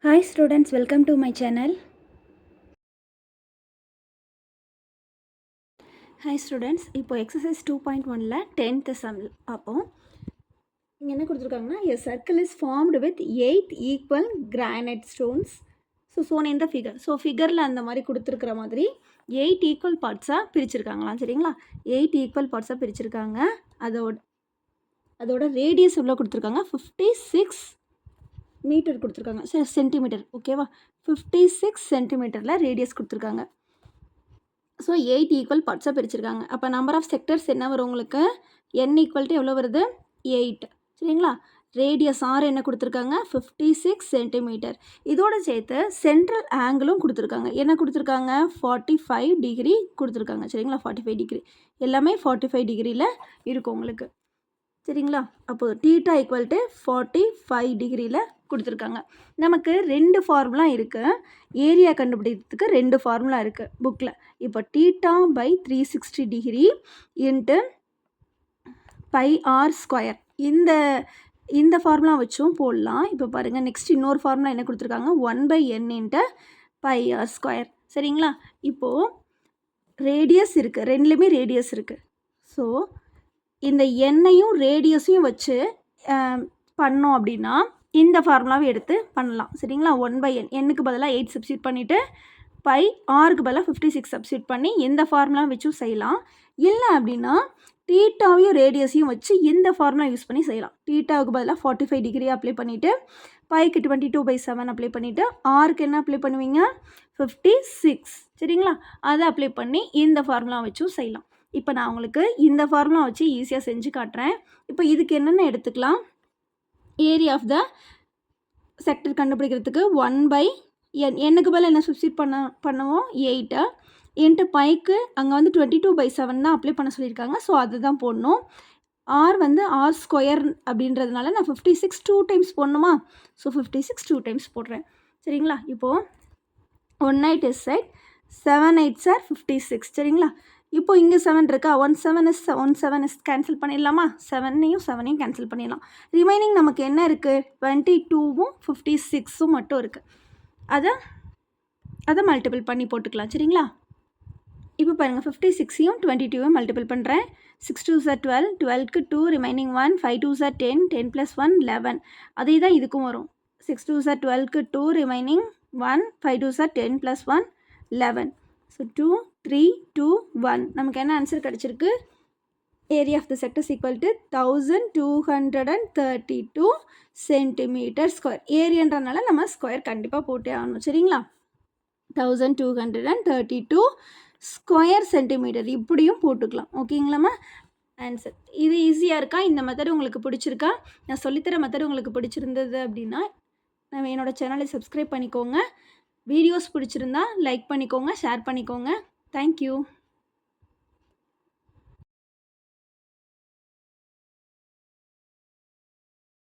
Hi students, welcome to my channel. Hi students, இப்போ exercise 2.1ல 10th sum பார்ப்போம். இங்கே என்ன கொடுத்துருக்காங்கன்னா a circle is formed with 8 equal granite stones. shown in the figure. ஃபிகரில் அந்த மாதிரி கொடுத்துருக்கிற மாதிரி 8 ஈக்குவல் பார்ட்ஸாக பிரிச்சிருக்காங்களாம். சரிங்களா? 8 ஈக்குவல் பார்ட்ஸாக பிரிச்சிருக்காங்க. அதோட ரேடியஸ் எவ்வளோ கொடுத்துருக்காங்க? 56 மீட்டர் கொடுத்துருக்காங்க. சென்டிமீட்டர். ஓகேவா? 56 சென்டிமீட்டரில் ரேடியஸ் கொடுத்துருக்காங்க. ஸோ 8 ஈக்குவல் பார்ட்ஸாக பிரிச்சிருக்காங்க. அப்போ நம்பர் ஆஃப் செக்டர்ஸ் என்ன வரும் உங்களுக்கு? n ஈக்குவல்ட்டு எவ்வளோ வருது? 8. சரிங்களா? ரேடியஸ் ஆர் என்ன கொடுத்துருக்காங்க? 56 சென்டிமீட்டர். இதோட சேர்த்து சென்ட்ரல் ஆங்கிளும் கொடுத்துருக்காங்க. என்ன கொடுத்துருக்காங்க? 45 டிகிரி கொடுத்துருக்காங்க. சரிங்களா? 45 டிகிரி. எல்லாமே 45 டிகிரியில் இருக்கும் உங்களுக்கு. சரிங்களா? அப்போது தீட்டா ஈக்குவல்ட்டு 45 டிகிரியில் கொடுத்துருக்காங்க. நமக்கு 2 ஃபார்முலா இருக்குது. ஏரியா கண்டுபிடிக்கிறதுக்கு 2 ஃபார்முலா இருக்குது புக்கில். இப்போ theta by 360 degree into pi r square. இந்த ஃபார்முலா வச்சும் போடலாம். இப்போ பாருங்கள், நெக்ஸ்ட் இன்னொரு ஃபார்முலா என்ன கொடுத்துருக்காங்க? 1/n into pi r square. சரிங்களா? இப்போது ரேடியஸ் இருக்குது, ரெண்டுலேயுமே ரேடியஸ் இருக்குது. ஸோ இந்த எண்ணையும் ரேடியஸையும் வச்சு பண்ணோம் அப்படின்னா இந்த ஃபார்முலாவை எடுத்து பண்ணலாம். சரிங்களா? 1/n, எண்ணுக்கு பதிலாக 8 சப்ஸ்டியூட் பண்ணிவிட்டு பை ஆருக்கு பதிலாக 56 சப்ஸ்டியூட் பண்ணி இந்த ஃபார்முலா வச்சும் செய்யலாம். இல்லை அப்படின்னா தீட்டாவையும் ரேடியஸையும் வச்சு இந்த ஃபார்முலா யூஸ் பண்ணி செய்யலாம். தீட்டாவுக்கு பதிலாக 45 டிகிரி அப்ளை பண்ணிவிட்டு பைக்கு 22/7 அப்ளை பண்ணிவிட்டு ஆருக்கு என்ன அப்ளை பண்ணுவீங்க? 56. சரிங்களா? அதை அப்ளை பண்ணி இந்த ஃபார்முலா வச்சும் செய்யலாம். இப்போ நான் உங்களுக்கு இந்த ஃபார்முலா வச்சு ஈஸியாக செஞ்சு காட்டுறேன். இப்போ இதுக்கு என்னென்ன எடுத்துக்கலாம்? ஏரியா ஆஃப் த செக்டர் கண்டுபிடிக்கிறதுக்கு 1/n, எண்ணுக்கு பதில் என்ன சப்ஸ்டியூட் பண்ணுவோம்? 8 இன்ட்டு பைக்கு அங்கே வந்து 22/7 தான் அப்ளை பண்ண சொல்லியிருக்காங்க. ஸோ அதுதான் போடணும். ஆர் வந்து ஆர் ஸ்கொயர் அப்படின்றதுனால நான் 56 2 டைம்ஸ் போடணுமா? ஸோ 56 2 டைம்ஸ் போடுறேன். சரிங்களா? இப்போது 1 8 is 7 8s are 56. சரிங்களா? இப்போ இங்கே 7 இருக்கா? 1 7 is கேன்சல் பண்ணிடலாமா? 7ஐயும் கேன்சல் பண்ணிடலாம். ரிமைனிங் நமக்கு என்ன இருக்குது? 22வும் 56ம் மட்டும் இருக்குது. அதை மல்டிபிள் பண்ணி போட்டுக்கலாம். சரிங்களா? இப்போ பாருங்கள், 56ஐயும் 22வையும் மல்டிபிள் பண்ணுறேன். 6 2s are 12, 12க்கு 2, remaining 1, 5 2s are 10, 10 + 1 11. அதே தான் இதுக்கும் வரும். 6 2s are 12க்கு 2, ரிமைனிங் 1, 5 2s are 10 + 1 11. ஸோ 2 3 2 1. நமக்கு என்ன ஆன்சர் கிடச்சிருக்கு? Area of the sectors equal to 1232 centimetre square. ஏரியான்றனால நம்ம ஸ்கொயர் கண்டிப்பாக போட்டே ஆகணும். சரிங்களா? 1232 ஸ்கொயர் சென்டிமீட்டர் இப்படியும் போட்டுக்கலாம். ஓகேங்களாம்மா? ஆன்சர் இது ஈஸியாக இருக்கா? இந்த மெத்தட் உங்களுக்கு பிடிச்சிருக்கா? நான் சொல்லித்தர மெத்தட் உங்களுக்கு பிடிச்சிருந்தது அப்படின்னா நம்ம என்னோடய சேனலை சப்ஸ்கிரைப் பண்ணிக்கோங்க. வீடியோஸ் பிடிச்சிருந்தா லைக் பண்ணிக்கோங்க, ஷேர் பண்ணிக்கோங்க. தேங்க்யூ.